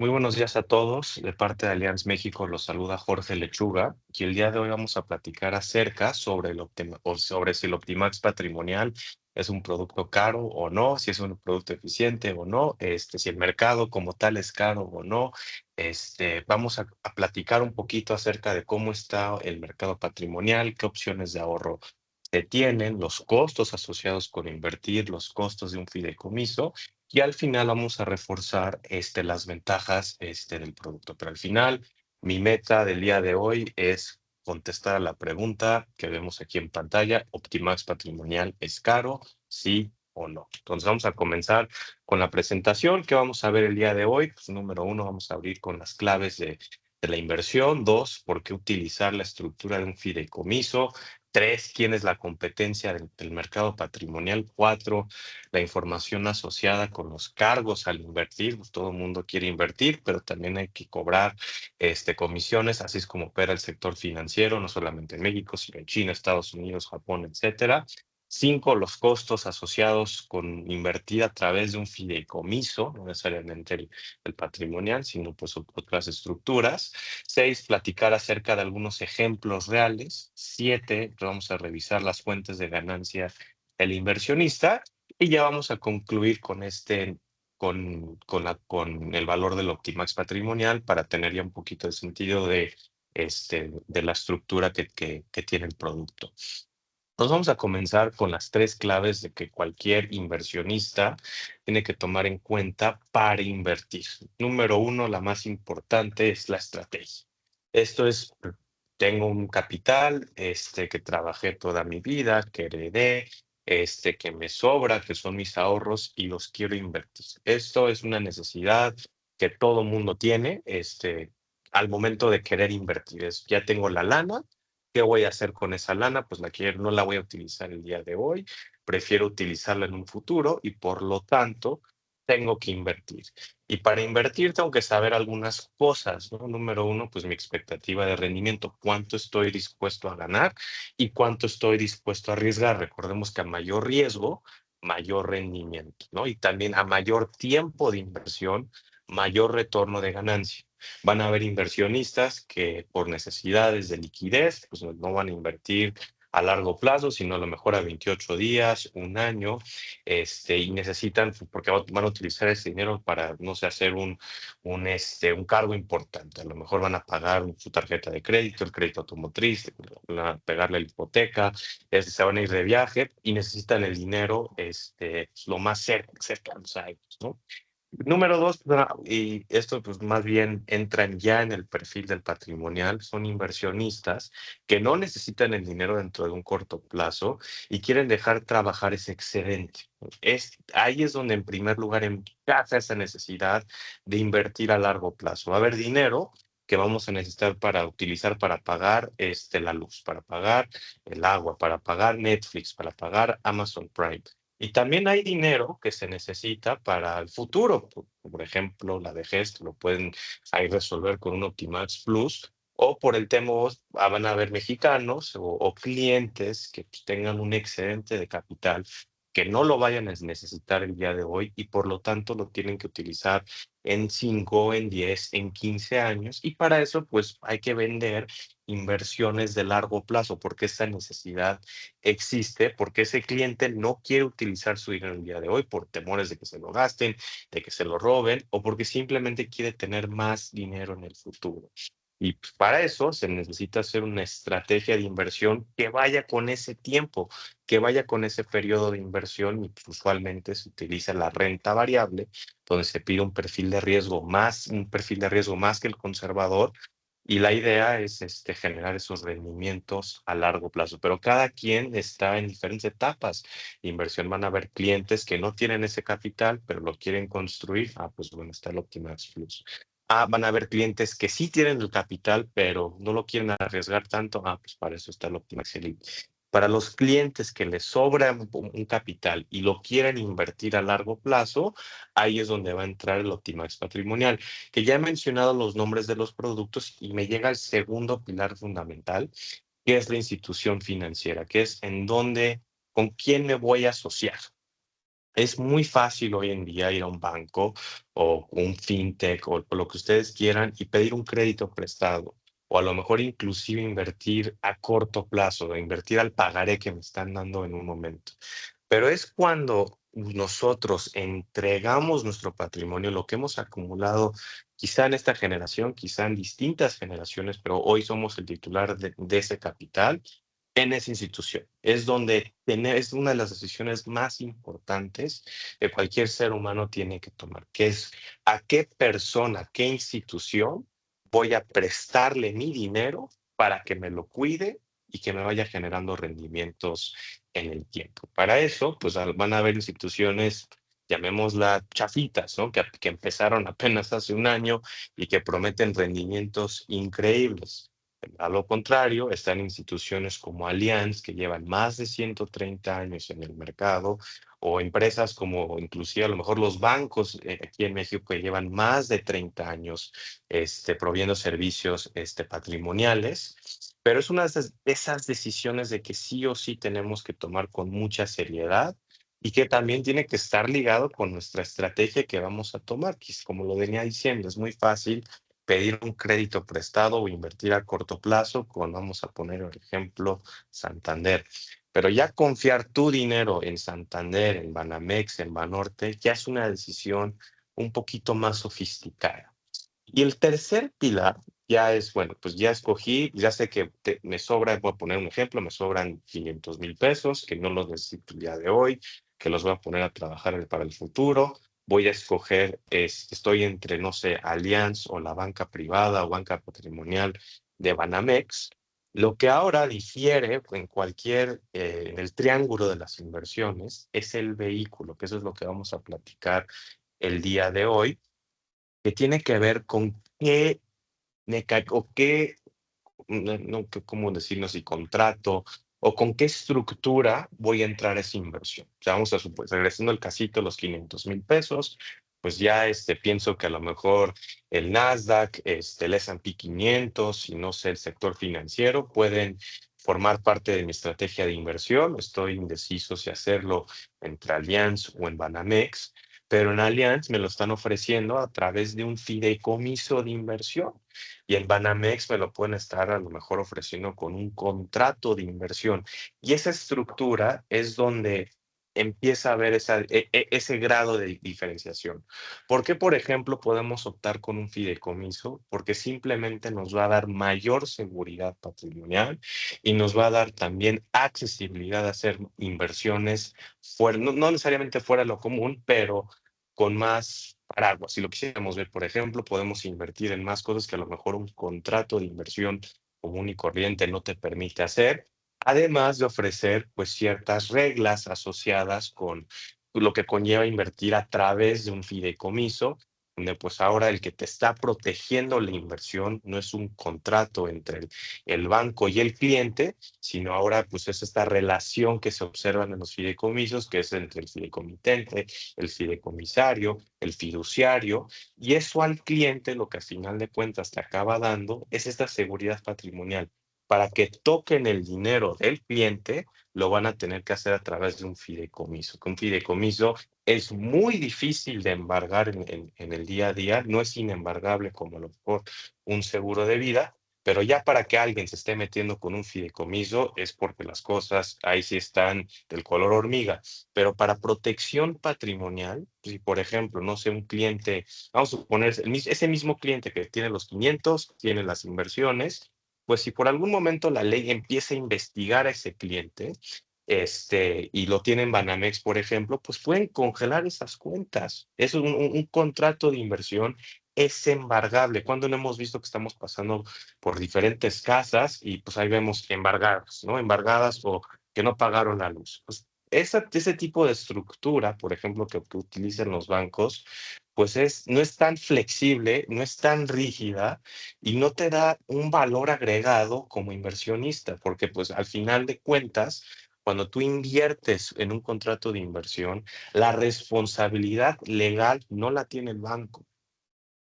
Muy buenos días a todos. De parte de Allianz México los saluda Jorge Lechuga y el día de hoy vamos a platicar acerca sobre sobre si el Optimax patrimonial es un producto caro o no, si es un producto eficiente o no, si el mercado como tal es caro o no. Vamos a platicar un poquito acerca de cómo está el mercado patrimonial, qué opciones de ahorro se tienen, los costos asociados con invertir, los costos de un fideicomiso y al final vamos a reforzar las ventajas del producto. Pero al final, mi meta del día de hoy es contestar a la pregunta que vemos aquí en pantalla: ¿Optimax patrimonial es caro? ¿Sí o no? Entonces vamos a comenzar con la presentación que vamos a ver el día de hoy. Pues, número uno, vamos a abrir con las claves de la inversión. Dos, por qué utilizar la estructura de un fideicomiso. Tres, quién es la competencia del mercado patrimonial. Cuatro, la información asociada con los cargos al invertir. Pues todo el mundo quiere invertir, pero también hay que cobrar comisiones, así es como opera el sector financiero, no solamente en México, sino en China, Estados Unidos, Japón, etcétera. Cinco, los costos asociados con invertir a través de un fideicomiso, no necesariamente el patrimonial, sino pues otras estructuras. Seis, platicar acerca de algunos ejemplos reales. Siete, vamos a revisar las fuentes de ganancia del inversionista. Y ya vamos a concluir con con el valor del Optimax patrimonial para tener ya un poquito de sentido de la estructura que tiene el producto. Nos vamos a comenzar con las tres claves de que cualquier inversionista tiene que tomar en cuenta para invertir. Número uno, la más importante es la estrategia. Esto es, tengo un capital, que trabajé toda mi vida, que heredé, que me sobra, que son mis ahorros y los quiero invertir. Esto es una necesidad que todo mundo tiene, al momento de querer invertir. Ya tengo la lana. ¿Qué voy a hacer con esa lana? Pues no la voy a utilizar el día de hoy, prefiero utilizarla en un futuro y por lo tanto tengo que invertir. Y para invertir tengo que saber algunas cosas, ¿no? Número uno, pues mi expectativa de rendimiento, cuánto estoy dispuesto a ganar y cuánto estoy dispuesto a arriesgar. Recordemos que a mayor riesgo, mayor rendimiento, ¿no? Y también a mayor tiempo de inversión, mayor retorno de ganancia. Van a haber inversionistas que por necesidades de liquidez, pues no van a invertir a largo plazo, sino a lo mejor a 28 días, un año, y necesitan, porque van a utilizar ese dinero para, no sé, hacer un cargo importante. A lo mejor van a pagar su tarjeta de crédito, el crédito automotriz, van a pegarle la hipoteca, se van a ir de viaje y necesitan el dinero, lo más cercanos a ellos, ¿no? Número dos, y esto pues más bien entran ya en el perfil del patrimonial, son inversionistas que no necesitan el dinero dentro de un corto plazo y quieren dejar trabajar ese excedente. Ahí es donde en primer lugar encaja esa necesidad de invertir a largo plazo. Va a haber dinero que vamos a necesitar para utilizar para pagar la luz, para pagar el agua, para pagar Netflix, para pagar Amazon Prime. Y también hay dinero que se necesita para el futuro. Por ejemplo, la vejez, que lo pueden ahí resolver con un Optimax Plus. O por el tema, van a haber mexicanos o clientes que pues, tengan un excedente de capital que no lo vayan a necesitar el día de hoy y por lo tanto lo tienen que utilizar en 5, en 10, en 15 años. Y para eso, pues hay que vender inversiones de largo plazo porque esta necesidad existe porque ese cliente no quiere utilizar su dinero el día de hoy por temores de que se lo gasten, de que se lo roben o porque simplemente quiere tener más dinero en el futuro. Y pues, para eso se necesita hacer una estrategia de inversión que vaya con ese tiempo, que vaya con ese periodo de inversión y pues, usualmente se utiliza la renta variable, donde se pide un perfil de riesgo más que el conservador y la idea es generar esos rendimientos a largo plazo, pero cada quien está en diferentes etapas de inversión. Van a haber clientes que no tienen ese capital, pero lo quieren construir. Ah, pues bueno, está el Optimax Plus. Ah, van a haber clientes que sí tienen el capital, pero no lo quieren arriesgar tanto. Ah, pues para eso está el Optimax Elite. Para los clientes que les sobra un capital y lo quieren invertir a largo plazo, ahí es donde va a entrar el Optimax patrimonial, que ya he mencionado los nombres de los productos y me llega el segundo pilar fundamental, que es la institución financiera, que es con quién me voy a asociar. Es muy fácil hoy en día ir a un banco o un fintech o lo que ustedes quieran y pedir un crédito prestado o a lo mejor inclusive invertir a corto plazo, invertir al pagaré que me están dando en un momento. Pero es cuando nosotros entregamos nuestro patrimonio, lo que hemos acumulado, quizá en esta generación, quizá en distintas generaciones, pero hoy somos el titular de ese capital en esa institución. Es donde tener, es una de las decisiones más importantes que cualquier ser humano tiene que tomar, que es a qué persona, qué institución voy a prestarle mi dinero para que me lo cuide y que me vaya generando rendimientos en el tiempo. Para eso, pues van a haber instituciones, llamémosla chafitas, ¿no? Que empezaron apenas hace un año y que prometen rendimientos increíbles. A lo contrario, están instituciones como Allianz, que llevan más de 130 años en el mercado, o empresas como inclusive a lo mejor los bancos aquí en México que llevan más de 30 años proviendo servicios patrimoniales. Pero es una de esas decisiones de que sí o sí tenemos que tomar con mucha seriedad y que también tiene que estar ligado con nuestra estrategia que vamos a tomar, que es como lo venía diciendo, es muy fácil pedir un crédito prestado o invertir a corto plazo, con, vamos a poner el ejemplo, Santander. Pero ya confiar tu dinero en Santander, en Banamex, en Banorte, ya es una decisión un poquito más sofisticada. Y el tercer pilar ya es, bueno, pues ya escogí, ya sé que me sobra, voy a poner un ejemplo, me sobran 500,000 pesos, que no los necesito el día de hoy, que los voy a poner a trabajar para el futuro. Voy a escoger, estoy entre, no sé, Allianz o la banca privada o banca patrimonial de Banamex. Lo que ahora difiere en cualquier, en el triángulo de las inversiones, es el vehículo, que eso es lo que vamos a platicar el día de hoy, que tiene que ver con qué o qué, no, cómo decirlo, si contrato o con qué estructura voy a entrar a esa inversión. O sea, vamos a suponer, regresando al casito, los 500,000 pesos, pues ya pienso que a lo mejor el Nasdaq, el S&P 500 y no sé, el sector financiero pueden formar parte de mi estrategia de inversión. Estoy indeciso si hacerlo entre Allianz o en Banamex, pero en Allianz me lo están ofreciendo a través de un fideicomiso de inversión. Y en Banamex me lo pueden estar a lo mejor ofreciendo con un contrato de inversión. Y esa estructura es donde empieza a haber ese grado de diferenciación. ¿Por qué, por ejemplo, podemos optar con un fideicomiso? Porque simplemente nos va a dar mayor seguridad patrimonial y nos va a dar también accesibilidad a hacer inversiones fuera, no necesariamente fuera de lo común, pero con más paraguas. Si lo quisiéramos ver, por ejemplo, podemos invertir en más cosas que a lo mejor un contrato de inversión común y corriente no te permite hacer, además de ofrecer pues ciertas reglas asociadas con lo que conlleva invertir a través de un fideicomiso, donde pues ahora el que te está protegiendo la inversión no es un contrato entre el banco y el cliente, sino ahora pues es esta relación que se observa en los fideicomisos, que es entre el fideicomitente, el fideicomisario, el fiduciario, y eso al cliente lo que al final de cuentas te acaba dando es esta seguridad patrimonial. Para que toquen el dinero del cliente, lo van a tener que hacer a través de un fideicomiso, que un fideicomiso es muy difícil de embargar en el día a día, no es inembargable como a lo mejor un seguro de vida, pero ya para que alguien se esté metiendo con un fideicomiso es porque las cosas ahí sí están del color hormiga. Pero para protección patrimonial, si por ejemplo, no sé, un cliente, vamos a suponer, ese mismo cliente que tiene los 500, tiene las inversiones, pues si por algún momento la ley empieza a investigar a ese cliente, y lo tiene en Banamex, por ejemplo, pues pueden congelar esas cuentas. Es un contrato de inversión, es embargable. Cuando no hemos visto que estamos pasando por diferentes casas y pues ahí vemos embargadas, ¿no? Embargadas o que no pagaron la luz. Pues ese tipo de estructura, por ejemplo, que utilizan los bancos, pues no es tan flexible, no es tan rígida y no te da un valor agregado como inversionista, porque pues al final de cuentas, cuando tú inviertes en un contrato de inversión, la responsabilidad legal no la tiene el banco,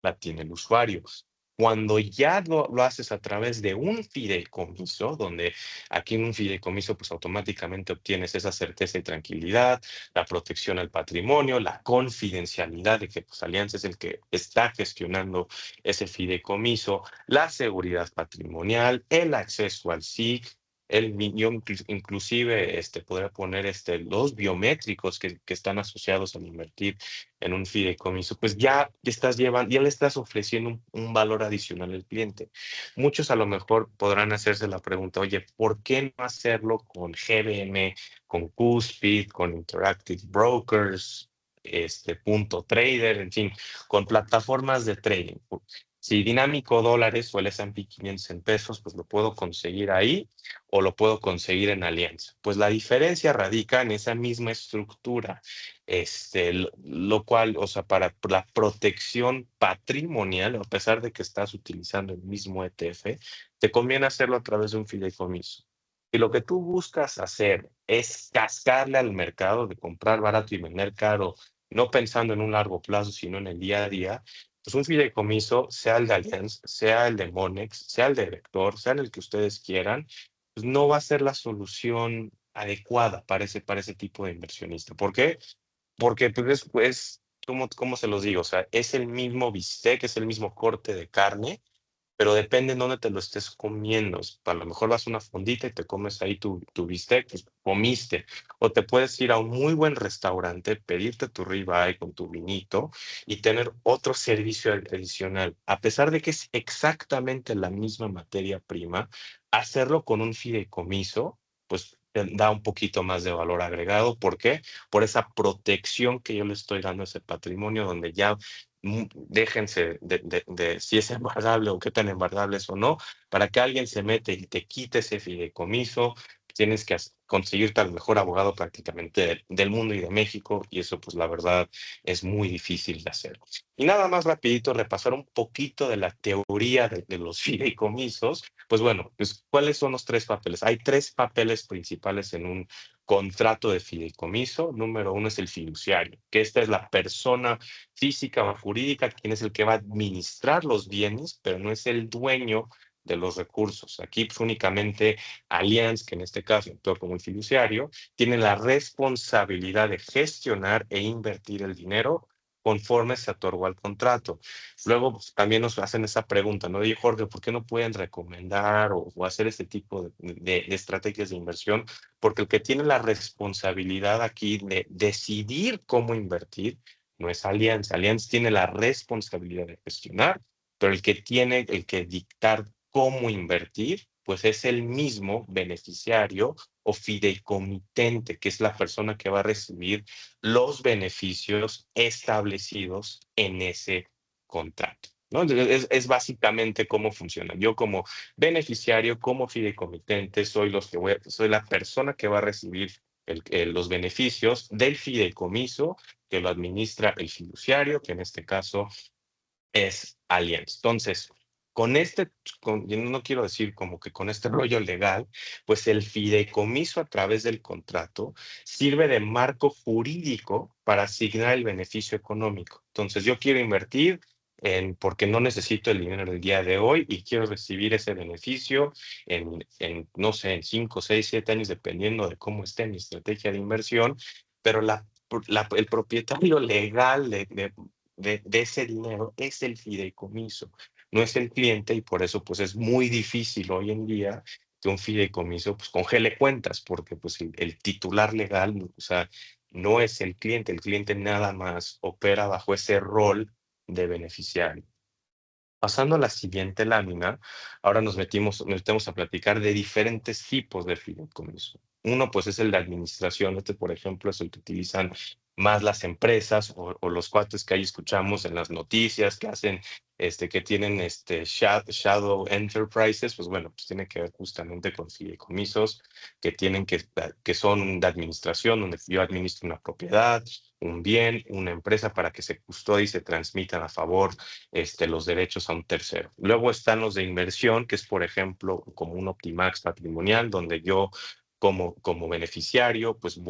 la tiene el usuario. Cuando ya lo haces a través de un fideicomiso, donde aquí en un fideicomiso pues automáticamente obtienes esa certeza y tranquilidad, la protección al patrimonio, la confidencialidad de que pues Alianza es el que está gestionando ese fideicomiso, la seguridad patrimonial, el acceso al SIC, yo inclusive podría poner los biométricos que están asociados al invertir en un fideicomiso, pues ya le estás ofreciendo un valor adicional al cliente. Muchos a lo mejor podrán hacerse la pregunta, oye, ¿por qué no hacerlo con GBM, con Cuspid, con Interactive Brokers, Punto Trader, en fin, con plataformas de trading? Si Dinámico Dólares o el S&P 500 en pesos, pues lo puedo conseguir ahí o lo puedo conseguir en Alianza. Pues la diferencia radica en esa misma estructura, lo cual, o sea, para la protección patrimonial, a pesar de que estás utilizando el mismo ETF, te conviene hacerlo a través de un fideicomiso. Y lo que tú buscas hacer es cascarle al mercado de comprar barato y vender caro, no pensando en un largo plazo, sino en el día a día, pues un fideicomiso, sea el de Allianz, sea el de Monex, sea el de Vector, sea el que ustedes quieran, pues no va a ser la solución adecuada para ese tipo de inversionista. ¿Por qué? Porque pues, ¿cómo se los digo? O sea, es el mismo bistec, es el mismo corte de carne, pero depende en dónde te lo estés comiendo. A lo mejor vas a una fondita y te comes ahí tu bistec, pues comiste. O te puedes ir a un muy buen restaurante, pedirte tu ribeye con tu vinito y tener otro servicio adicional. A pesar de que es exactamente la misma materia prima, hacerlo con un fideicomiso, pues te da un poquito más de valor agregado. ¿Por qué? Por esa protección que yo le estoy dando a ese patrimonio, donde ya déjense de si es embargable o qué tan embargable es o no, para que alguien se mete y te quite ese fideicomiso, tienes que conseguirte al mejor abogado prácticamente del mundo y de México, y eso pues la verdad es muy difícil de hacer. Y nada más rapidito, repasar un poquito de la teoría de los fideicomisos. Pues bueno, pues ¿cuáles son los tres papeles? Hay tres papeles principales en un contrato de fideicomiso. Número uno es el fiduciario, que esta es la persona física o jurídica, quien es el que va a administrar los bienes, pero no es el dueño de los recursos. Aquí pues, únicamente Allianz, que en este caso actúa como el fiduciario, tiene la responsabilidad de gestionar e invertir el dinero conforme se otorgó al contrato. Luego pues, también nos hacen esa pregunta, ¿no? Oye, Jorge, ¿por qué no pueden recomendar o hacer este tipo de estrategias de inversión? Porque el que tiene la responsabilidad aquí de decidir cómo invertir no es Alianza. Alianza tiene la responsabilidad de gestionar, pero el que dictar cómo invertir, pues es el mismo beneficiario o fideicomitente, que es la persona que va a recibir los beneficios establecidos en ese contrato. ¿No? Es básicamente cómo funciona. Yo como beneficiario, como fideicomitente, soy la persona que va a recibir los beneficios del fideicomiso que lo administra el fiduciario, que en este caso es Allianz. Entonces, yo no quiero decir como que con este rollo legal, pues el fideicomiso a través del contrato sirve de marco jurídico para asignar el beneficio económico. Entonces, yo quiero invertir porque no necesito el dinero del día de hoy y quiero recibir ese beneficio no sé, en 5, 6, 7 años, dependiendo de cómo esté mi estrategia de inversión, pero el propietario legal de ese dinero es el fideicomiso, no es el cliente, y por eso pues es muy difícil hoy en día que un fideicomiso pues congele cuentas, porque pues el titular legal, o sea, no es el cliente nada más opera bajo ese rol de beneficiario. Pasando a la siguiente lámina, ahora nos metemos a platicar de diferentes tipos de fideicomiso. Uno, pues, es el de administración. Por ejemplo, es el que utilizan más las empresas o los cuates que ahí escuchamos en las noticias que hacen, que tienen Shadow Enterprises, pues bueno, pues tiene que ver justamente con fideicomisos que son de administración, donde yo administro una propiedad, un bien, una empresa para que se custodie y se transmitan a favor los derechos a un tercero. Luego están los de inversión, que es, por ejemplo, como un Optimax patrimonial, donde yo como beneficiario, pues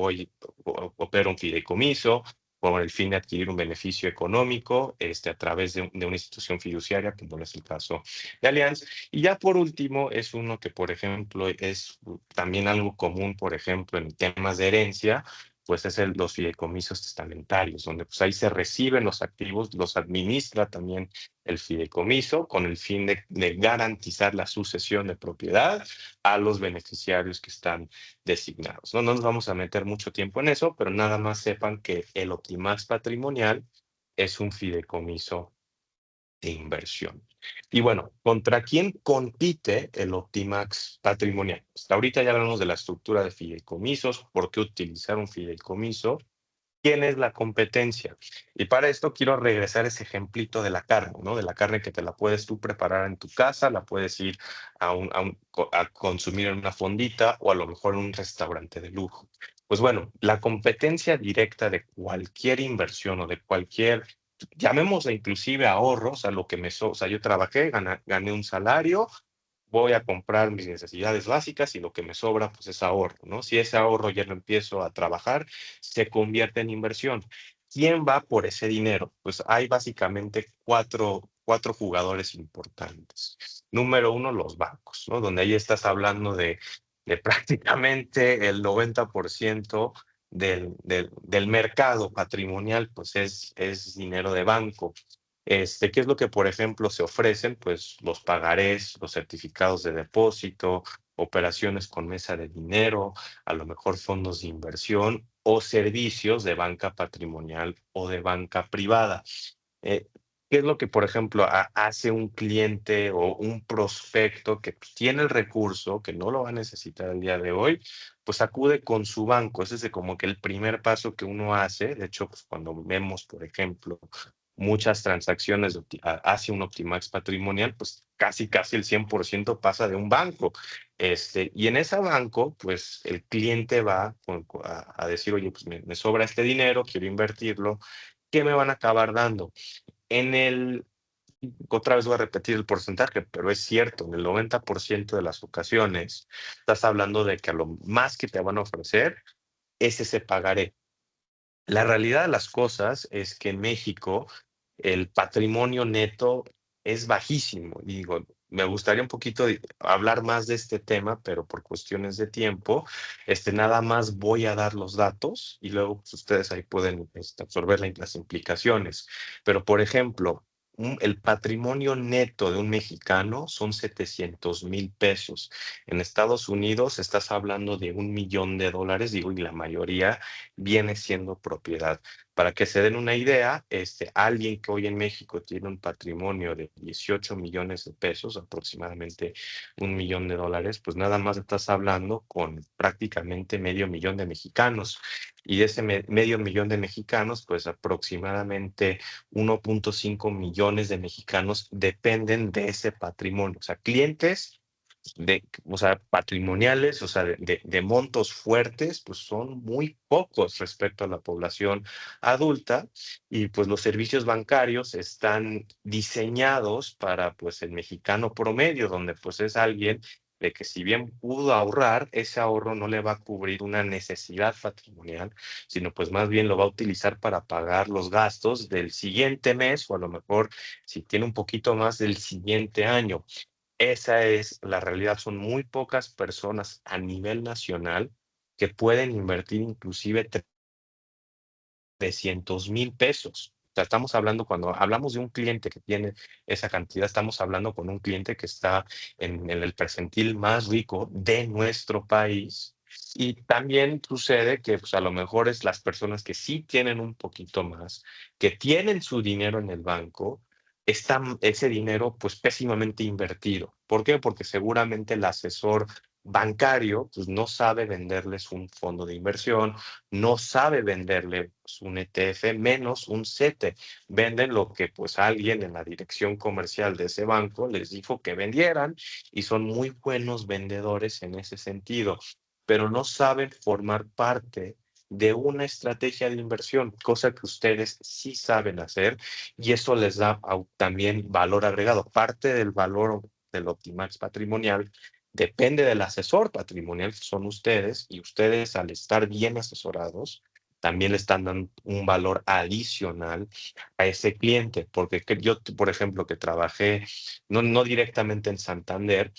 opero un fideicomiso. con el fin de adquirir un beneficio económico a través de una institución fiduciaria, como no es el caso de Allianz. Y ya por último, es uno que, por ejemplo, es también algo común, por ejemplo, en temas de herencia, pues es los fideicomisos testamentarios, donde pues ahí se reciben los activos, los administra también el fideicomiso con el fin de garantizar la sucesión de propiedad a los beneficiarios que están designados. No nos vamos a meter mucho tiempo en eso, pero nada más sepan que el Optimax patrimonial es un fideicomiso de inversión. Y bueno, ¿contra quién compite el Optimax patrimonial? Hasta ahorita ya hablamos de la estructura de fideicomisos, por qué utilizar un fideicomiso, quién es la competencia. Y para esto quiero regresar a ese ejemplito de la carne, ¿no? De la carne que te la puedes tú preparar en tu casa, la puedes ir a consumir en una fondita o a lo mejor en un restaurante de lujo. Pues bueno, la competencia directa de cualquier inversión o de cualquier, llamémosla inclusive ahorros, a lo que o sea, yo trabajé, gané un salario, voy a comprar mis necesidades básicas y lo que me sobra, pues es ahorro, ¿no? Si ese ahorro ya lo empiezo a trabajar, se convierte en inversión. ¿Quién va por ese dinero? Pues hay básicamente cuatro jugadores importantes. Número uno, los bancos, ¿no? Donde ahí estás hablando de prácticamente el 90% del mercado patrimonial, pues es dinero de banco. ¿Qué es lo que, por ejemplo, se ofrecen? Pues los pagarés, los certificados de depósito, operaciones con mesa de dinero, a lo mejor fondos de inversión o servicios de banca patrimonial o de banca privada. Eh, ¿Qué es lo que, por ejemplo, hace un cliente o un prospecto que pues, tiene el recurso, que no lo va a necesitar el día de hoy? Pues acude con su banco. Ese es como que el primer paso que uno hace. De hecho, pues cuando vemos, por ejemplo, muchas transacciones hacia un Optimax patrimonial, pues casi el 100% pasa de un banco. Y en ese banco, pues el cliente va a decir, oye, pues me sobra este dinero, quiero invertirlo, ¿qué me van a acabar dando? En el, otra vez voy a repetir el porcentaje, pero es cierto, en el 90% de las ocasiones estás hablando de que a lo más que te van a ofrecer es ese pagaré. La realidad de las cosas es que en México el patrimonio neto es bajísimo. Digo, me gustaría un poquito hablar más de este tema, pero por cuestiones de tiempo, nada más voy a dar los datos y luego pues, ustedes ahí pueden absorber las implicaciones. Pero, por ejemplo, el patrimonio neto de un mexicano son 700,000 pesos. En Estados Unidos estás hablando de $1,000,000, digo, y la mayoría viene siendo propiedad. Para que se den una idea, alguien que hoy en México tiene un patrimonio de 18 millones de pesos, aproximadamente $1,000,000, pues nada más estás hablando con prácticamente medio millón de mexicanos. Y de ese medio millón de mexicanos, pues aproximadamente 1,5 millones de mexicanos dependen de ese patrimonio. O sea, clientes o sea, patrimoniales, o sea, de montos fuertes, pues son muy pocos respecto a la población adulta y pues los servicios bancarios están diseñados para pues el mexicano promedio, donde pues es alguien de que si bien pudo ahorrar, ese ahorro no le va a cubrir una necesidad patrimonial, sino pues más bien lo va a utilizar para pagar los gastos del siguiente mes o a lo mejor si tiene un poquito más del siguiente año. Esa es la realidad. Son muy pocas personas a nivel nacional que pueden invertir inclusive 300,000 pesos. O sea, estamos hablando, cuando hablamos de un cliente que tiene esa cantidad, estamos hablando con un cliente que está en el percentil más rico de nuestro país. Y también sucede que pues, a lo mejor es las personas que sí tienen un poquito más, que tienen su dinero en el banco, está ese dinero pues pésimamente invertido. ¿Por qué? Porque seguramente el asesor bancario pues no sabe venderles un fondo de inversión, no sabe venderle pues, un ETF menos un CETE. Venden lo que pues alguien en la dirección comercial de ese banco les dijo que vendieran y son muy buenos vendedores en ese sentido, pero no saben formar parte de una estrategia de inversión, cosa que ustedes sí saben hacer y eso les da también valor agregado. Parte del valor del Optimax patrimonial depende del asesor patrimonial que son ustedes y ustedes al estar bien asesorados también le están dando un valor adicional a ese cliente, porque yo, por ejemplo, que trabajé no directamente en Santander,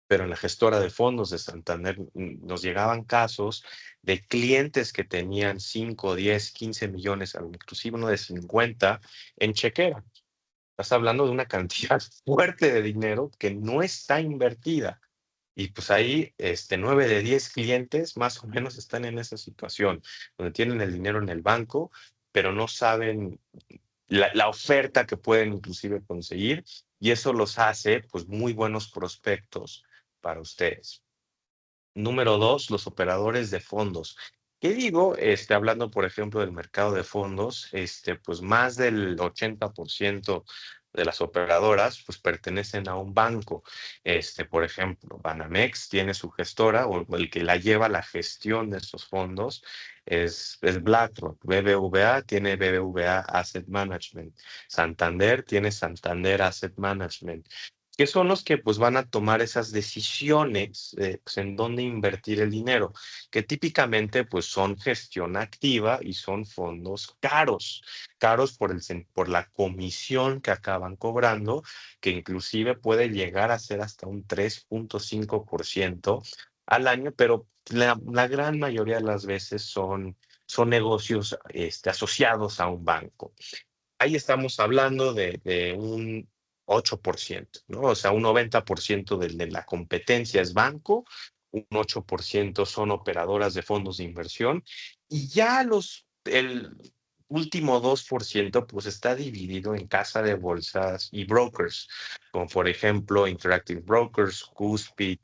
pero en la gestora de fondos de Santander nos llegaban casos de clientes que tenían 5, 10, 15 millones, inclusive uno de 50 en chequera. Estás hablando de una cantidad fuerte de dinero que no está invertida. Y pues ahí, 9 de 10 clientes más o menos están en esa situación, donde tienen el dinero en el banco, pero no saben la oferta que pueden inclusive conseguir, y eso los hace pues muy buenos prospectos para ustedes. Número 2, los operadores de fondos. ¿Qué digo? Hablando, por ejemplo, del mercado de fondos, pues más del 80% de las operadoras, pues pertenecen a un banco. Por ejemplo, Banamex tiene su gestora o el que la lleva la gestión de estos fondos es BlackRock. BBVA tiene BBVA Asset Management. Santander tiene Santander Asset Management, que son los que pues van a tomar esas decisiones, pues, en dónde invertir el dinero, que típicamente pues son gestión activa y son fondos caros, caros por la comisión que acaban cobrando, que inclusive puede llegar a ser hasta un 3.5% al año, pero la gran mayoría de las veces son negocios, asociados a un banco. Ahí estamos hablando de un 8%, ¿no? O sea, un 90% de la competencia es banco, un 8% son operadoras de fondos de inversión, y ya el último 2% pues está dividido en casa de bolsas y brokers, como por ejemplo Interactive Brokers, Cuspid,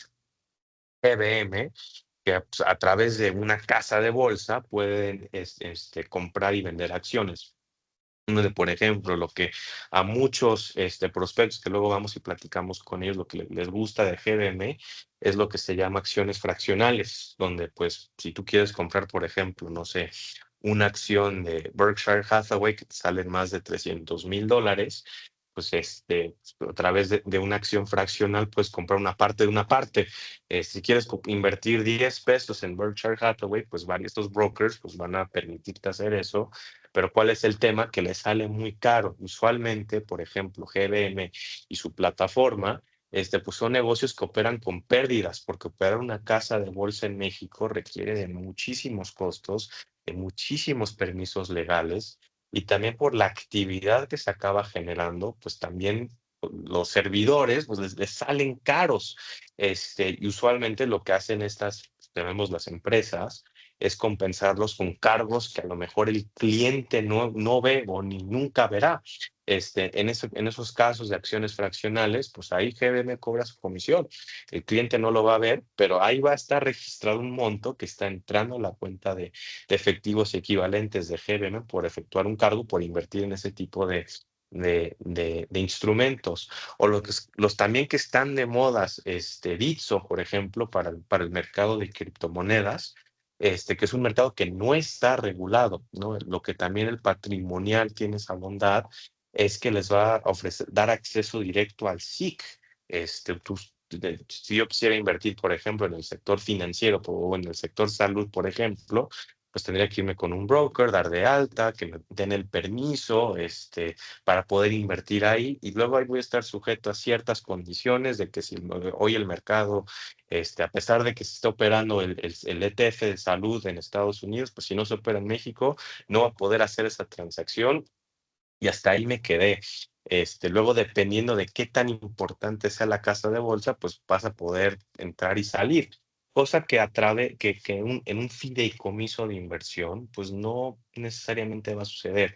GBM, que pues, a través de una casa de bolsa pueden comprar y vender acciones. Donde, por ejemplo, lo que a muchos prospectos que luego vamos y platicamos con ellos, lo que les gusta de GBM es lo que se llama acciones fraccionales, donde pues si tú quieres comprar, por ejemplo, no sé, una acción de Berkshire Hathaway que te sale más de $300,000, pues a través de una acción fraccional puedes comprar una parte de una parte. Si quieres invertir 10 pesos en Berkshire Hathaway, pues estos brokers pues van a permitirte hacer eso, pero ¿cuál es el tema? Que le sale muy caro. Usualmente, por ejemplo, GBM y su plataforma, pues son negocios que operan con pérdidas, porque operar una casa de bolsa en México requiere de muchísimos costos, de muchísimos permisos legales, y también por la actividad que se acaba generando, pues también los servidores, pues les salen caros. Y usualmente lo que hacen tenemos las empresas, es compensarlos con cargos que a lo mejor el cliente no ve o ni nunca verá. En esos casos de acciones fraccionales, pues ahí GBM cobra su comisión. El cliente no lo va a ver, pero ahí va a estar registrado un monto que está entrando a la cuenta de efectivos equivalentes de GBM por efectuar un cargo, por invertir en ese tipo de instrumentos. O los también que están de modas, Bitso, por ejemplo, para el mercado de criptomonedas, que es un mercado que no está regulado, ¿no? Lo que también el patrimonial tiene esa bondad es que les va a ofrecer, dar acceso directo al SIC. Si yo quisiera invertir, por ejemplo, en el sector financiero o en el sector salud, por ejemplo, pues tendría que irme con un broker, dar de alta, que me den el permiso, para poder invertir ahí, y luego ahí voy a estar sujeto a ciertas condiciones de que si hoy el mercado, a pesar de que se está operando el ETF de salud en Estados Unidos, pues si no se opera en México, no va a poder hacer esa transacción, y hasta ahí me quedé. Luego, dependiendo de qué tan importante sea la casa de bolsa, pues vas a poder entrar y salir. Cosa que en un fideicomiso de inversión, pues no necesariamente va a suceder.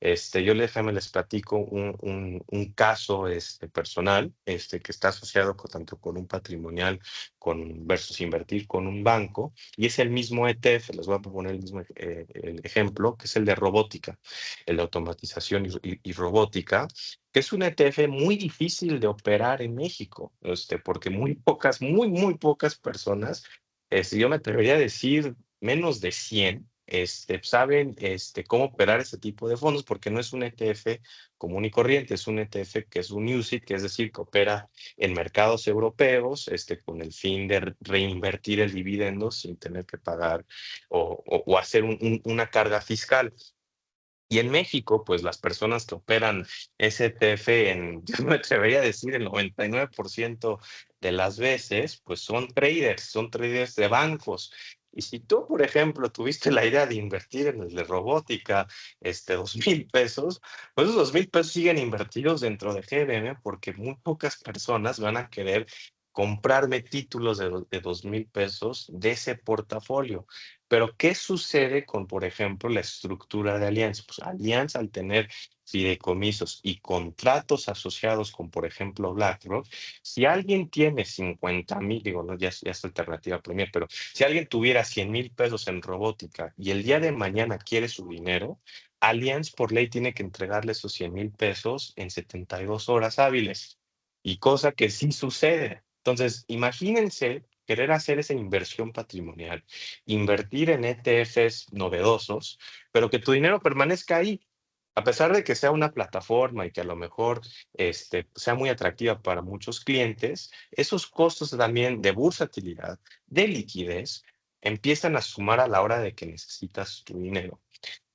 Les platico un caso personal, que está asociado tanto con un patrimonial versus invertir con un banco, y es el mismo ETF. Les voy a proponer el mismo el ejemplo, que es el de robótica, el de automatización y robótica, que es un ETF muy difícil de operar en México, porque muy pocas personas, yo me atrevería a decir menos de 100, saben cómo operar este tipo de fondos, porque no es un ETF común y corriente, es un ETF que es un UCITS, que es decir, que opera en mercados europeos, con el fin de reinvertir el dividendo sin tener que pagar o hacer una carga fiscal. Y en México, pues las personas que operan STF yo me atrevería a decir el 99% de las veces, pues son traders de bancos. Y si tú, por ejemplo, tuviste la idea de invertir en el de robótica, 2,000 pesos, pues esos 2,000 pesos siguen invertidos dentro de GBM porque muy pocas personas van a querer comprarme títulos de 2,000 pesos de ese portafolio. Pero, ¿qué sucede con, por ejemplo, la estructura de Alianza? Pues Alianza, al tener fideicomisos y contratos asociados con, por ejemplo, BlackRock, si alguien tiene 50,000, digo, no, ya es alternativa Premier, pero si alguien tuviera 100,000 pesos en robótica y el día de mañana quiere su dinero, Allianz por ley tiene que entregarle esos 100,000 pesos en 72 horas hábiles. Y cosa que sí sucede. Entonces, imagínense querer hacer esa inversión patrimonial, invertir en ETFs novedosos, pero que tu dinero permanezca ahí. A pesar de que sea una plataforma y que a lo mejor sea muy atractiva para muchos clientes, esos costos también de bursatilidad, de liquidez, empiezan a sumar a la hora de que necesitas tu dinero.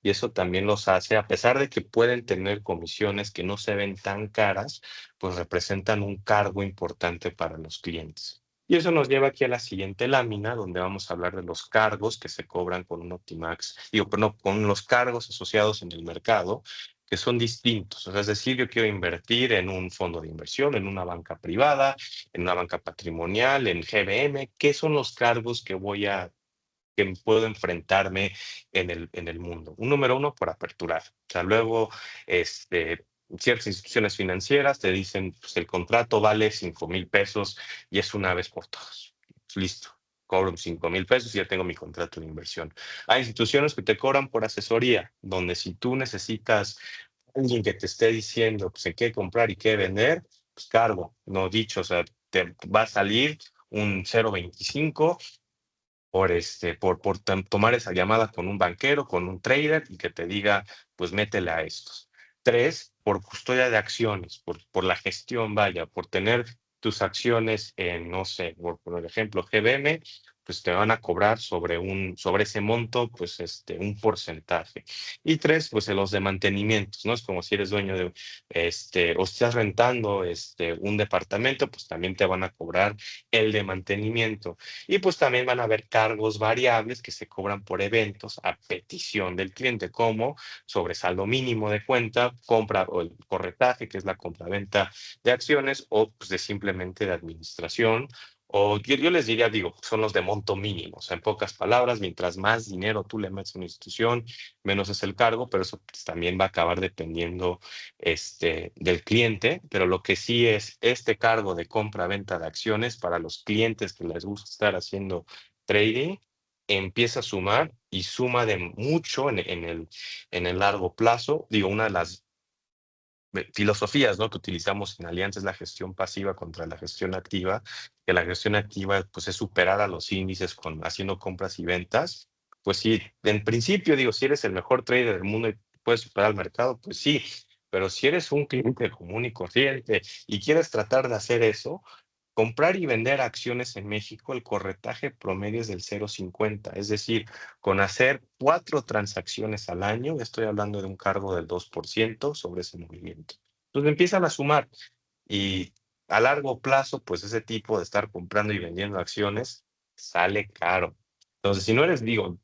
Y eso también los hace, a pesar de que pueden tener comisiones que no se ven tan caras, pues representan un cargo importante para los clientes. Y eso nos lleva aquí a la siguiente lámina, donde vamos a hablar de los cargos que se cobran con un Optimax, digo, no, con los cargos asociados en el mercado, que son distintos. O sea, es decir, yo quiero invertir en un fondo de inversión, en una banca privada, en una banca patrimonial, en GBM. ¿Qué son los cargos que puedo enfrentarme en el mundo? Un número uno, por aperturar. O sea, luego, ciertas instituciones financieras te dicen, pues el contrato vale 5,000 pesos y es una vez por todas. Pues, listo. Cobro 5,000 pesos y ya tengo mi contrato de inversión. Hay instituciones que te cobran por asesoría, donde si tú necesitas alguien que te esté diciendo pues, en qué comprar y qué vender, pues cargo, no dicho, o sea, te va a salir un 0,25 por tomar esa llamada con un banquero, con un trader y que te diga, pues métele a estos. Tres, por custodia de acciones, por la gestión, vaya, por tener tus acciones en, no sé, por ejemplo, GBM, pues te van a cobrar sobre ese monto, pues un porcentaje. Y tres, pues en los de mantenimientos, ¿no? Es como si eres dueño o estás rentando un departamento, pues también te van a cobrar el de mantenimiento. Y pues también van a haber cargos variables que se cobran por eventos a petición del cliente, como sobresaldo mínimo de cuenta, compra o el corretaje, que es la compraventa de acciones, o pues de simplemente de administración. O yo les diría, digo, son los de monto mínimo. O sea, en pocas palabras, mientras más dinero tú le metes a una institución, menos es el cargo, pero eso pues, también va a acabar dependiendo del cliente. Pero lo que sí es este cargo de compra-venta de acciones para los clientes que les gusta estar haciendo trading, empieza a sumar y suma de mucho en el largo plazo. Digo, una de las filosofías, ¿no?, que utilizamos en Alianza es la gestión pasiva contra la gestión activa, que la gestión activa pues es superar a los índices haciendo compras y ventas. Pues sí, en principio digo, si eres el mejor trader del mundo y puedes superar al mercado, pues sí, pero si eres un cliente común y corriente y quieres tratar de hacer eso, comprar y vender acciones en México, el corretaje promedio es del 0,50, es decir, con hacer 4 transacciones al año, estoy hablando de un cargo del 2% sobre ese movimiento. Entonces empiezan a sumar y a largo plazo, pues ese tipo de estar comprando y vendiendo acciones sale caro. Entonces, si no eres, digo,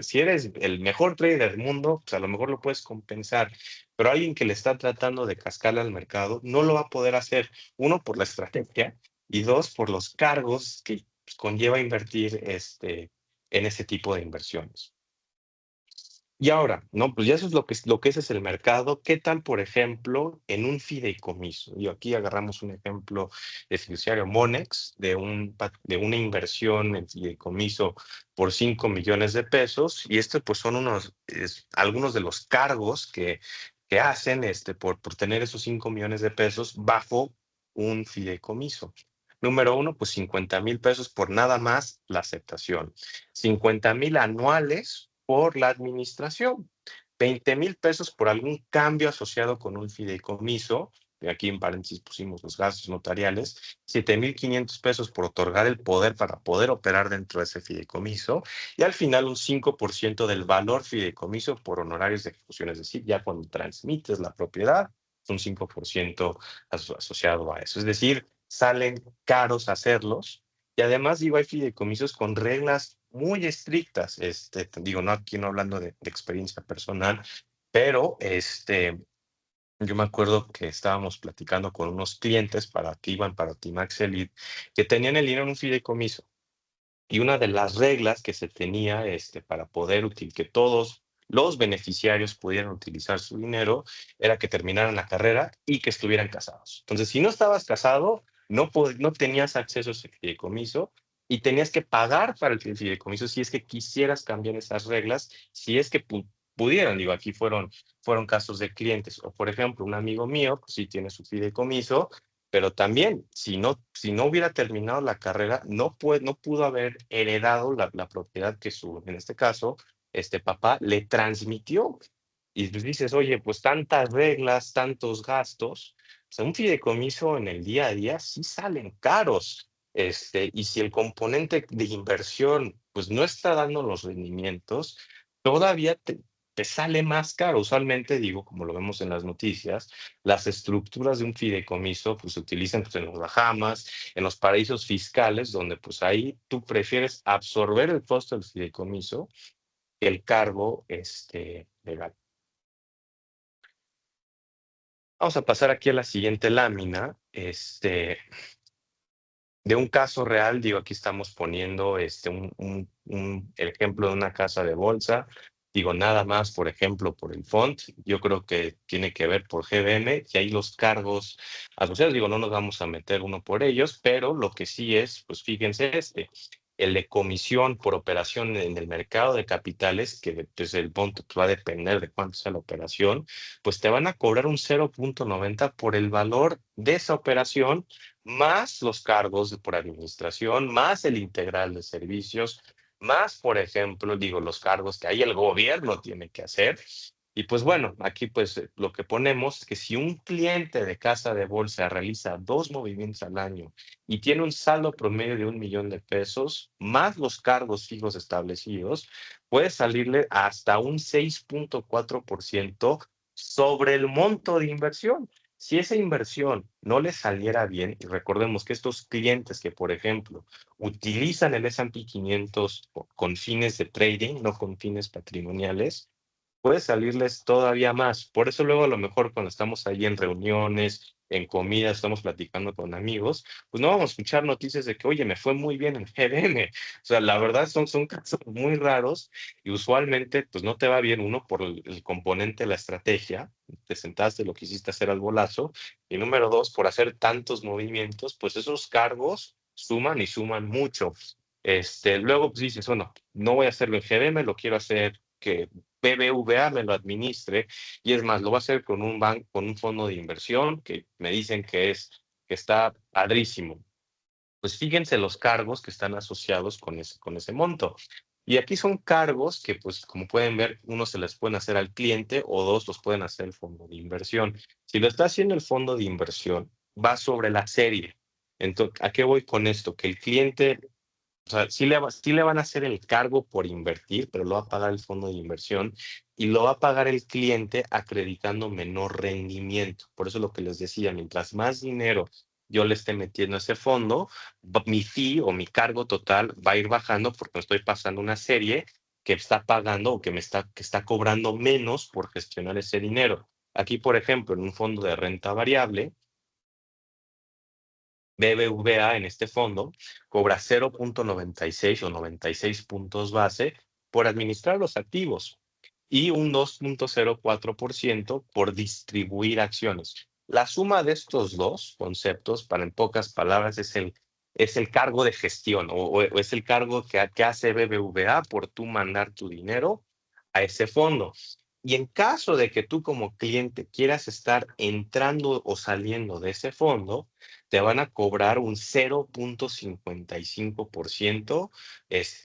si eres el mejor trader del mundo, pues a lo mejor lo puedes compensar, pero alguien que le está tratando de cascarle al mercado no lo va a poder hacer. Uno, por la estrategia, y dos, por los cargos que pues, conlleva invertir en ese tipo de inversiones. Y ahora, ¿no? Pues ya eso es lo que ese es el mercado. ¿Qué tal, por ejemplo, en un fideicomiso? Y aquí agarramos un ejemplo de fiduciario Monex, de una inversión en fideicomiso por 5 millones de pesos. Y estos, pues, son algunos de los cargos que hacen por tener esos 5 millones de pesos bajo un fideicomiso. Número uno, pues 50,000 pesos por nada más la aceptación. 50,000 anuales por la administración, 20,000 pesos por algún cambio asociado con un fideicomiso, y aquí en paréntesis pusimos los gastos notariales, 7,500 pesos por otorgar el poder para poder operar dentro de ese fideicomiso, y al final un 5% del valor fideicomiso por honorarios de ejecución, es decir, ya cuando transmites la propiedad, un 5% asociado a eso. Es decir, salen caros hacerlos y además, digo, hay fideicomisos con reglas muy estrictas. Te digo, no aquí no hablando de experiencia personal, pero yo me acuerdo que estábamos platicando con unos clientes para que iban para Timax Elite, que tenían el dinero en un fideicomiso. Y una de las reglas que se tenía, para poder que todos los beneficiarios pudieran utilizar su dinero, era que terminaran la carrera y que estuvieran casados. Entonces, si no estabas casado, no tenías acceso a ese fideicomiso y tenías que pagar para el fideicomiso si es que quisieras cambiar esas reglas, si es que pudieran. Digo, aquí fueron casos de clientes. O, por ejemplo, un amigo mío, pues sí tiene su fideicomiso, pero también, si no hubiera terminado la carrera, no pudo haber heredado la propiedad que en este caso, este papá le transmitió. Y pues dices, oye, pues tantas reglas, tantos gastos, o sea, un fideicomiso en el día a día sí salen caros. Y si el componente de inversión, pues no está dando los rendimientos, todavía te sale más caro. Usualmente, digo, como lo vemos en las noticias, las estructuras de un fideicomiso pues se utilizan pues, en las Bahamas, en los paraísos fiscales, donde pues ahí tú prefieres absorber el costo del fideicomiso que el cargo legal. Vamos a pasar aquí a la siguiente lámina. De un caso real, digo, aquí estamos poniendo el ejemplo de una casa de bolsa. Digo, nada más, por ejemplo, por el font. Yo creo que tiene que ver por GBM y ahí los cargos asociados. Digo, no nos vamos a meter uno por ellos, pero lo que sí es, pues fíjense, el de comisión por operación en el mercado de capitales, que pues, el monto pues, va a depender de cuánto sea la operación, pues te van a cobrar un 0,90 por el valor de esa operación más los cargos por administración, más el integral de servicios, más, por ejemplo, digo, los cargos que ahí el gobierno tiene que hacer. Y pues bueno, aquí pues lo que ponemos es que si un cliente de casa de bolsa realiza 2 movimientos al año y tiene un saldo promedio de 1 millón de pesos, más los cargos fijos establecidos, puede salirle hasta un 6,4% sobre el monto de inversión. Si esa inversión no le saliera bien, y recordemos que estos clientes que, por ejemplo, utilizan el S&P 500 con fines de trading, no con fines patrimoniales, puede salirles todavía más. Por eso luego a lo mejor cuando estamos ahí en reuniones, en comidas, estamos platicando con amigos, pues no vamos a escuchar noticias de que, oye, me fue muy bien en GDM. O sea, la verdad son casos muy raros y usualmente pues no te va bien uno por el componente de la estrategia, te sentaste, lo quisiste hacer al bolazo, y número dos, por hacer tantos movimientos, pues esos cargos suman y suman mucho. Luego pues dices, bueno, no voy a hacerlo en GDM, lo quiero hacer que BBVA me lo administre, y es más, lo va a hacer con un banco, con un fondo de inversión que me dicen que está padrísimo. Pues fíjense los cargos que están asociados con ese monto. Y aquí son cargos que, pues, como pueden ver, uno se les pueden hacer al cliente o dos los pueden hacer el fondo de inversión. Si lo está haciendo el fondo de inversión, va sobre la serie. Entonces, ¿a qué voy con esto? Que el cliente, o sea, sí le van a hacer el cargo por invertir, pero lo va a pagar el fondo de inversión y lo va a pagar el cliente acreditando menor rendimiento. Por eso lo que les decía, mientras más dinero yo le esté metiendo a ese fondo, mi fee o mi cargo total va a ir bajando porque me estoy pasando una serie que está pagando o que está cobrando menos por gestionar ese dinero. Aquí, por ejemplo, en un fondo de renta variable, BBVA en este fondo cobra 0,96 o 96 puntos base por administrar los activos y un 2,04% por distribuir acciones. La suma de estos dos conceptos, para en pocas palabras, es el cargo de gestión o es el cargo que hace BBVA por tú mandar tu dinero a ese fondo. Y en caso de que tú como cliente quieras estar entrando o saliendo de ese fondo, te van a cobrar un 0,55%,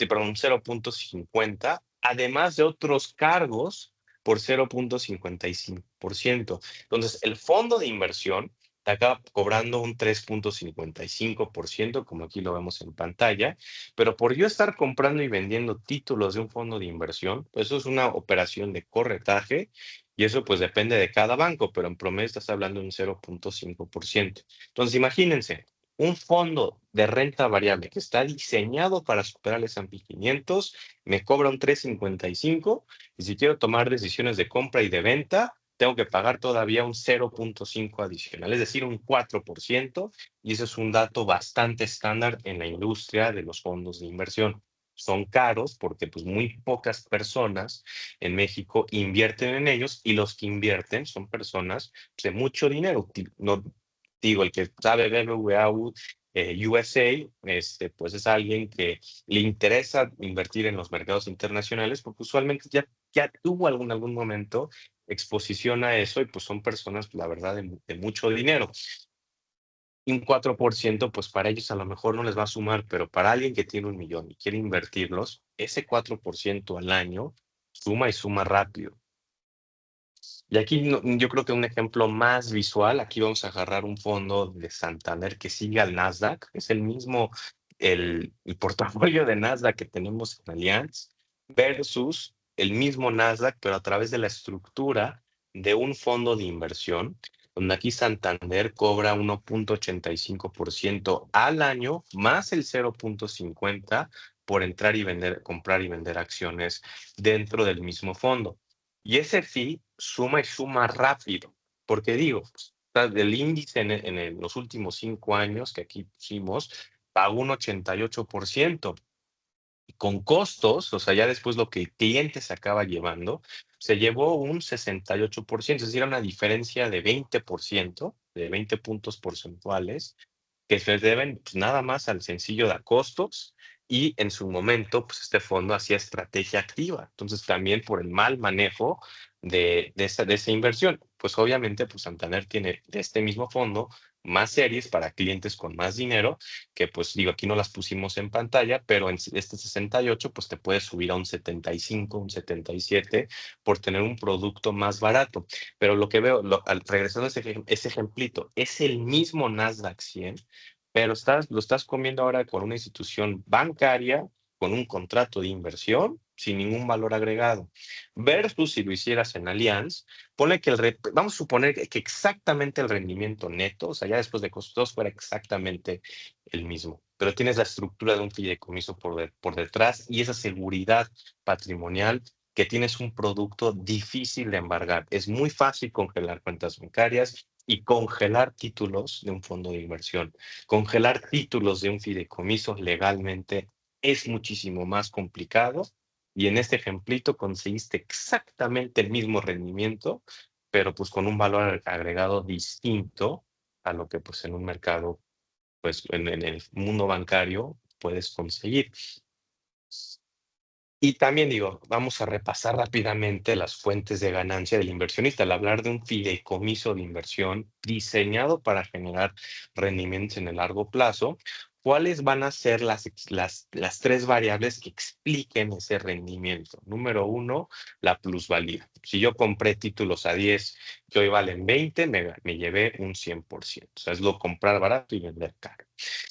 perdón, un 0,50 además de otros cargos por 0.55%. Entonces, el fondo de inversión te acaba cobrando un 3.55%, como aquí lo vemos en pantalla, pero por yo estar comprando y vendiendo títulos de un fondo de inversión, pues eso es una operación de corretaje y eso pues depende de cada banco, pero en promedio estás hablando de un 0.5%. Entonces, imagínense, un fondo de renta variable que está diseñado para superar el S&P 500 me cobra un 3.55 y si quiero tomar decisiones de compra y de venta, tengo que pagar todavía un 0.5 adicional, es decir, un 4%, y eso es un dato bastante estándar en la industria de los fondos de inversión. Son caros porque pues muy pocas personas en México invierten en ellos y los que invierten son personas pues, de mucho dinero. No digo, el que sabe BBVA, USA, pues es alguien que le interesa invertir en los mercados internacionales porque usualmente ya tuvo algún momento exposición a eso y pues son personas, la verdad, de mucho dinero. Y un 4%, pues para ellos a lo mejor no les va a sumar, pero para alguien que tiene 1 millón y quiere invertirlos, ese 4% al año suma y suma rápido. Y aquí yo creo que un ejemplo más visual, aquí vamos a agarrar un fondo de Santander que sigue al Nasdaq, es el mismo, el portafolio de Nasdaq que tenemos en Allianz, versus el mismo Nasdaq, pero a través de la estructura de un fondo de inversión, donde aquí Santander cobra 1.85% al año, más el 0.50 por entrar y vender, comprar y vender acciones dentro del mismo fondo. Y ese fee suma y suma rápido, porque digo, pues, el índice en los últimos 5 años que aquí pusimos pagó un 88%. Y con costos, o sea, ya después lo que el cliente se acaba llevando, se llevó un 68%, es decir, una diferencia de 20%, de 20 puntos porcentuales, que se deben pues, nada más al sencillo de costos y en su momento, pues este fondo hacía estrategia activa. Entonces, también por el mal manejo de esa inversión. Pues obviamente, pues Santander tiene de este mismo fondo más series para clientes con más dinero, que pues digo, aquí no las pusimos en pantalla, pero en este 68, pues te puedes subir a un 75, un 77 por tener un producto más barato. Pero lo que veo, regresando a ese ejemplito, es el mismo Nasdaq 100, pero lo estás comiendo ahora con una institución bancaria, con un contrato de inversión, sin ningún valor agregado. Versus si lo hicieras en Allianz, pone que vamos a suponer que exactamente el rendimiento neto, o sea, ya después de costos, fuera exactamente el mismo. Pero tienes la estructura de un fideicomiso por detrás y esa seguridad patrimonial que tienes un producto difícil de embargar. Es muy fácil congelar cuentas bancarias y congelar títulos de un fondo de inversión. Congelar títulos de un fideicomiso legalmente es muchísimo más complicado y en este ejemplito conseguiste exactamente el mismo rendimiento, pero pues con un valor agregado distinto a lo que pues en un mercado, pues en el mundo bancario puedes conseguir. Y también digo, vamos a repasar rápidamente las fuentes de ganancia del inversionista. Al hablar de un fideicomiso de inversión diseñado para generar rendimientos en el largo plazo, ¿cuáles van a ser las tres variables que expliquen ese rendimiento? Número uno, la plusvalía. Si yo compré títulos a 10 que hoy valen 20, me llevé un 100%. O sea, es lo comprar barato y vender caro.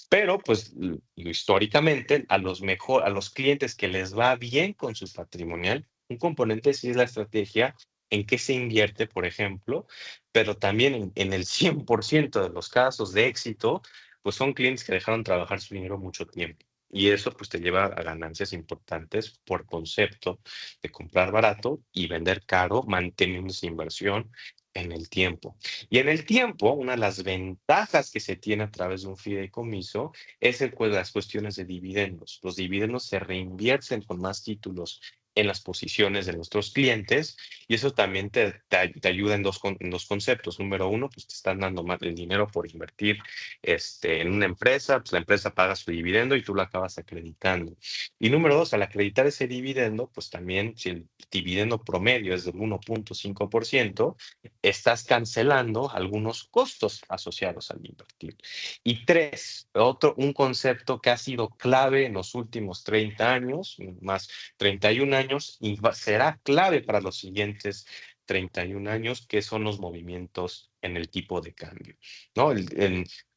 Pero, pues, históricamente, a los clientes que les va bien con su patrimonial, un componente sí es la estrategia en qué se invierte, por ejemplo, pero también en el 100% de los casos de éxito, pues son clientes que dejaron trabajar su dinero mucho tiempo. Y eso pues te lleva a ganancias importantes por concepto de comprar barato y vender caro, manteniendo esa inversión en el tiempo. Y en el tiempo, una de las ventajas que se tiene a través de un fideicomiso es las cuestiones de dividendos. Los dividendos se reinvierten con más títulos en las posiciones de nuestros clientes y eso también te ayuda en dos conceptos. Número uno, pues te están dando más el dinero por invertir en una empresa, pues la empresa paga su dividendo y tú lo acabas acreditando. Y número dos, al acreditar ese dividendo, pues también si el dividendo promedio es del 1.5%, estás cancelando algunos costos asociados al invertir. Y tres, un concepto que ha sido clave en los últimos 30 años, más 31 años y será clave para los siguientes 31 años, que son los movimientos en el tipo de cambio, ¿no?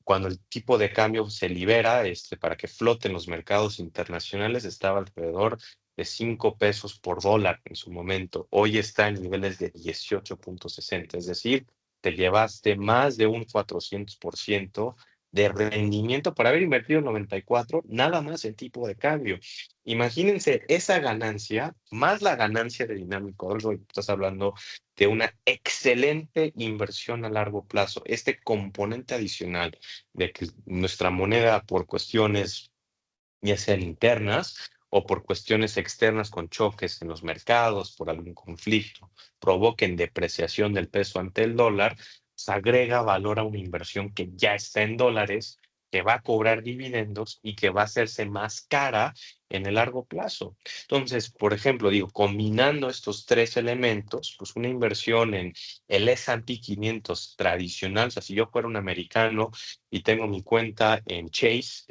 Cuando el tipo de cambio se libera para que floten los mercados internacionales, estaba alrededor de 5 pesos por dólar en su momento. Hoy está en niveles de 18.60, es decir, te llevaste más de un 400% de rendimiento para haber invertido en 94, nada más el tipo de cambio. Imagínense esa ganancia, más la ganancia de dinámico, algo que estás hablando de una excelente inversión a largo plazo. Este componente adicional de que nuestra moneda, por cuestiones ya sean internas o por cuestiones externas con choques en los mercados, por algún conflicto, provoquen depreciación del peso ante el dólar, se agrega valor a una inversión que ya está en dólares, que va a cobrar dividendos y que va a hacerse más cara en el largo plazo. Entonces, por ejemplo, digo, combinando estos tres elementos, pues una inversión en el S&P 500 tradicional, o sea, si yo fuera un americano y tengo mi cuenta en Chase,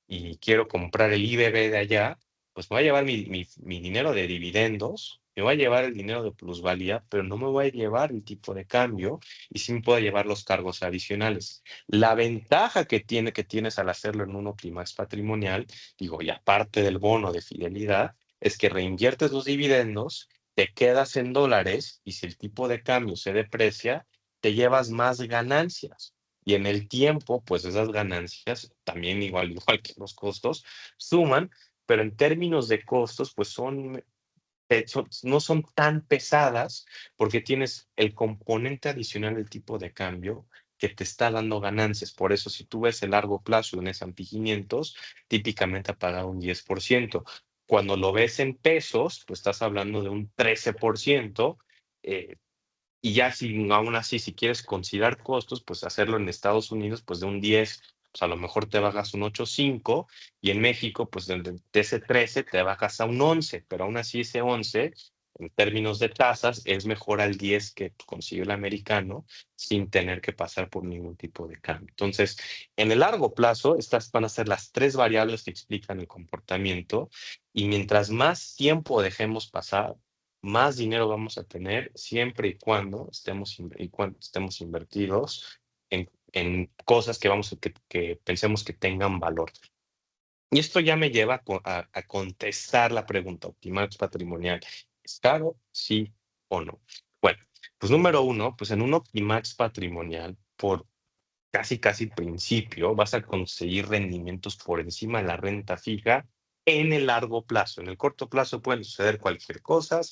y quiero comprar el IBB de allá, pues me voy a llevar mi dinero de dividendos, me voy a llevar el dinero de plusvalía, pero no me voy a llevar el tipo de cambio y sí me puedo llevar los cargos adicionales. La ventaja que tienes al hacerlo en un Oplimax patrimonial, digo, y aparte del bono de fidelidad, es que reinviertes los dividendos, te quedas en dólares y si el tipo de cambio se deprecia, te llevas más ganancias. Y en el tiempo, pues esas ganancias, también igual que los costos, suman, pero en términos de costos, pues no son tan pesadas porque tienes el componente adicional del tipo de cambio que te está dando ganancias. Por eso, si tú ves el largo plazo en S&P 500, típicamente ha pagado un 10%. Cuando lo ves en pesos, pues estás hablando de un 13%. Y ya si aún así, si quieres considerar costos, pues hacerlo en Estados Unidos, pues de un 10, pues a lo mejor te bajas un 8,5 y en México, pues de ese 13 te bajas a un 11, pero aún así ese 11, en términos de tasas, es mejor al 10 que consigue el americano sin tener que pasar por ningún tipo de cambio. Entonces, en el largo plazo, estas van a ser las tres variables que explican el comportamiento y mientras más tiempo dejemos pasar, más dinero vamos a tener siempre y cuando estemos invertidos en cosas que pensemos que tengan valor. Y esto ya me lleva a contestar la pregunta, ¿Optimax patrimonial es caro, sí o no? Bueno, pues número uno, pues en un Optimax patrimonial, por casi principio, vas a conseguir rendimientos por encima de la renta fija en el largo plazo. En el corto plazo pueden suceder cualquier cosa,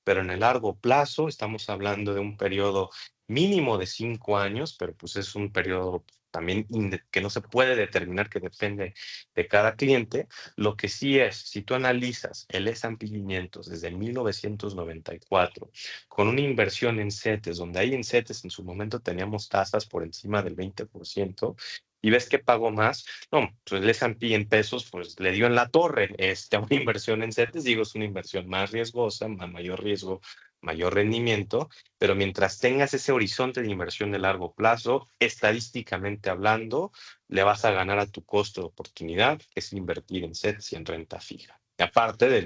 pero en el largo plazo estamos hablando de un periodo mínimo de 5 años, pero pues es un periodo también que no se puede determinar, que depende de cada cliente. Lo que sí es, si tú analizas el S&P 500 desde 1994, con una inversión en CETES, donde ahí en CETES en su momento teníamos tasas por encima del 20%, y ves que pagó más, no, pues el S&P en pesos, pues le dio en la torre, a una inversión en CETES, digo, es una inversión más riesgosa, mayor riesgo, mayor rendimiento, pero mientras tengas ese horizonte de inversión de largo plazo, estadísticamente hablando, le vas a ganar a tu costo de oportunidad, que es invertir en CETES y en renta fija. Y aparte de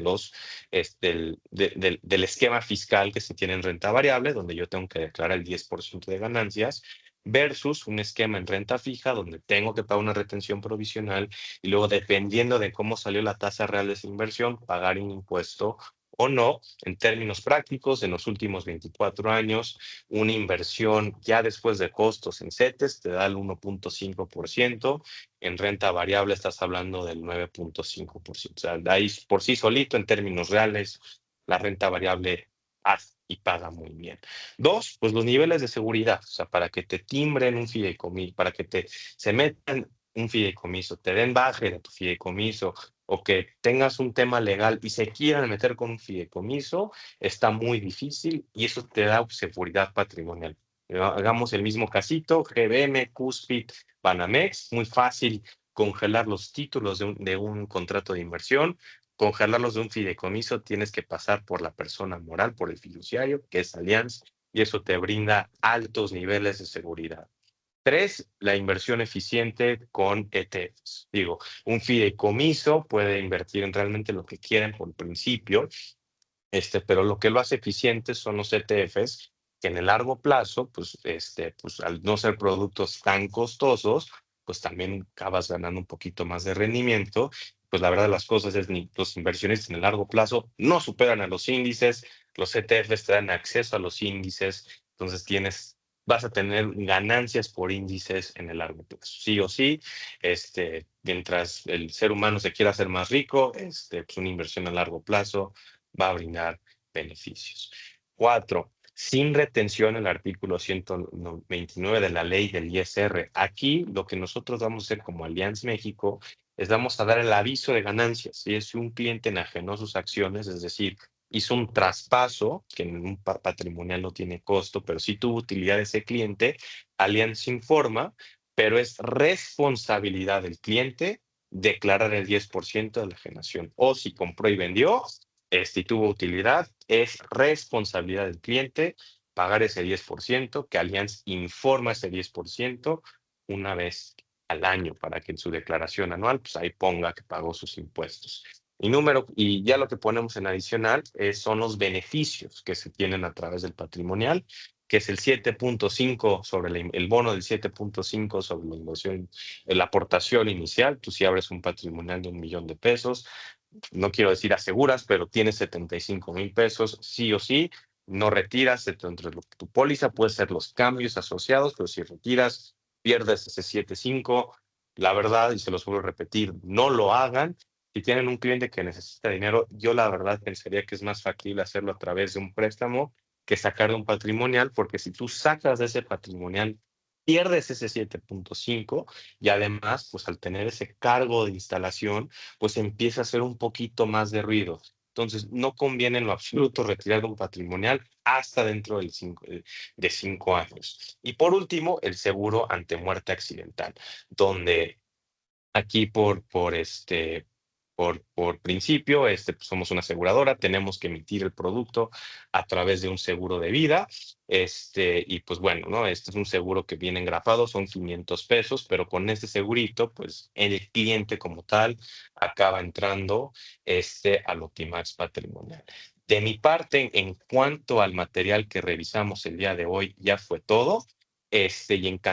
del esquema fiscal que se tiene en renta variable, donde yo tengo que declarar el 10% de ganancias, versus un esquema en renta fija, donde tengo que pagar una retención provisional y luego, dependiendo de cómo salió la tasa real de esa inversión, pagar un impuesto o no. En términos prácticos, en los últimos 24 años, una inversión ya después de costos en CETES te da el 1.5%, en renta variable estás hablando del 9.5%. O sea, de ahí por sí solito, en términos reales, la renta variable hace y paga muy bien. Dos, pues los niveles de seguridad, o sea, para que te timbren un fideicomiso, para que se metan un fideicomiso, te den baje de tu fideicomiso o que tengas un tema legal y se quieran meter con un fideicomiso, está muy difícil y eso te da seguridad patrimonial. Hagamos el mismo casito, GBM, Cuspid, Banamex, muy fácil congelar los títulos de un contrato de inversión, congelarlos de un fideicomiso, tienes que pasar por la persona moral, por el fiduciario, que es Allianz, y eso te brinda altos niveles de seguridad. Tres, la inversión eficiente con ETFs. Digo, un fideicomiso puede invertir en realmente lo que quieren por principio, pero lo que lo hace eficiente son los ETFs, que en el largo plazo, pues al no ser productos tan costosos, pues también acabas ganando un poquito más de rendimiento. Pues la verdad de las cosas es que los inversionistas en el largo plazo no superan a los índices, los ETFs te dan acceso a los índices, entonces vas a tener ganancias por índices en el largo plazo. Sí o sí, mientras el ser humano se quiera hacer más rico, pues una inversión a largo plazo va a brindar beneficios. Cuatro, sin retención el artículo 129 de la ley del ISR. Aquí lo que nosotros vamos a hacer como Allianz México es vamos a dar el aviso de ganancias. Si un cliente enajenó sus acciones, es decir, hizo un traspaso, que en un patrimonial no tiene costo, pero sí tuvo utilidad ese cliente, Allianz informa, pero es responsabilidad del cliente declarar el 10% de la enajenación. O si compró y vendió, y tuvo utilidad, es responsabilidad del cliente pagar ese 10%, que Allianz informa ese 10% una vez al año para que en su declaración anual, pues ahí ponga que pagó sus impuestos. Y ya lo que ponemos en adicional son los beneficios que se tienen a través del patrimonial, que es el 7.5 sobre el bono del 7.5 sobre la inversión, la aportación inicial. Tú si abres un patrimonial de 1 millón de pesos, no quiero decir aseguras, pero tienes 75,000 pesos, sí o sí, no retiras dentro de tu póliza, puede ser los cambios asociados, pero si retiras, pierdes ese 7.5. La verdad, y se los vuelvo a repetir, no lo hagan. Si tienen un cliente que necesita dinero, yo la verdad pensaría que es más factible hacerlo a través de un préstamo que sacar de un patrimonial, porque si tú sacas de ese patrimonial, pierdes ese 7.5 y además, pues al tener ese cargo de instalación, pues empieza a hacer un poquito más de ruido. Entonces, no conviene en lo absoluto retirar un patrimonial hasta dentro de 5 años. Y por último, el seguro ante muerte accidental, donde aquí por principio, pues somos una aseguradora, tenemos que emitir el producto a través de un seguro de vida, y pues bueno, ¿no? Este es un seguro que viene engrapado, son 500 pesos, pero con este segurito, pues el cliente como tal acaba entrando, al Optimax patrimonial. De mi parte, en cuanto al material que revisamos el día de hoy, ya fue todo, y encantado